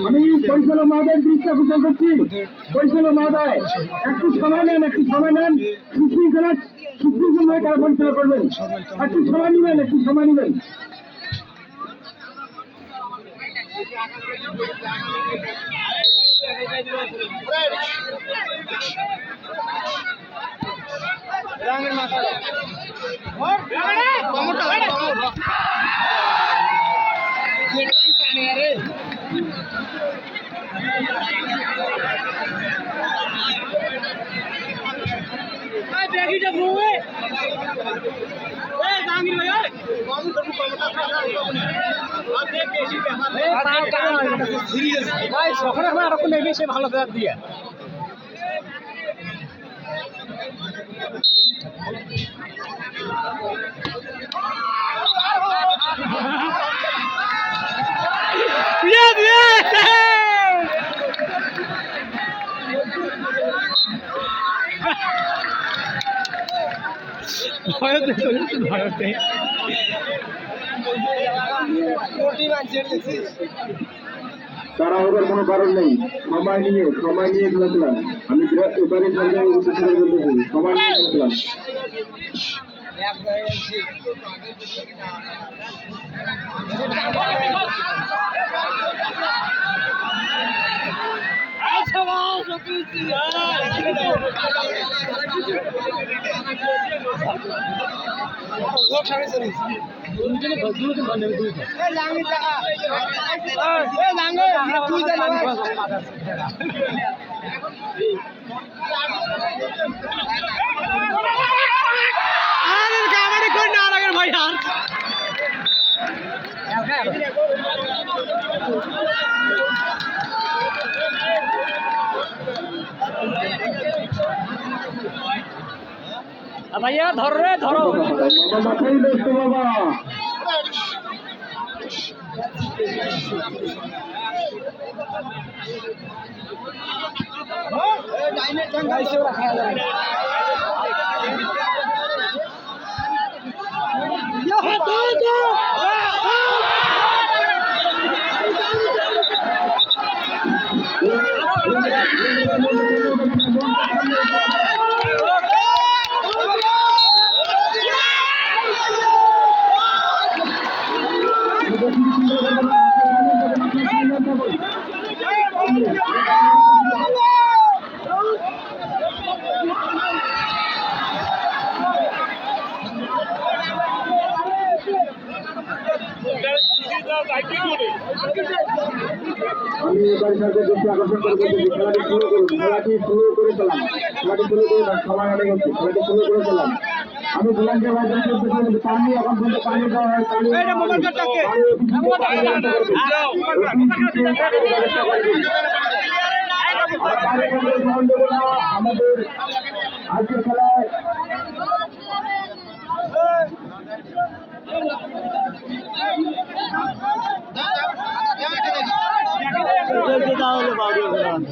আমি পরিচালক মহোদয়ের দৃষ্টি আকর্ষণ করছি। পরিচালক মহোদয় একটু সময় নেন, একটু সময় নেন। সুশৃঙ্খল হয়ে তারা পরিচালনা করবেন। একটু সময় নেবেন, একটু সময় নেবেন। সকালে আরো নেবে সে ভালো দিয়ে ভারতে তারা ওদের কোনো কারণ নেই। সময় নিয়ে খেলেছিলাম। আমি এবারে সময় নিয়ে খেলেছিলাম। ভাই আর ভাইয়া ধরো রে ধরো বাবা আমি এবার সাথে দৃষ্টি আকর্ষণ করবো খেলাটি শুরু করেছিলাম। সময় অনেক হচ্ছে, খেলাটি শুরু করেছিলাম। আমি গোলামকে বাজার করতে পানি এখন পর্যন্ত পানি দেওয়া হয়। আমাদের আজকের খেলায়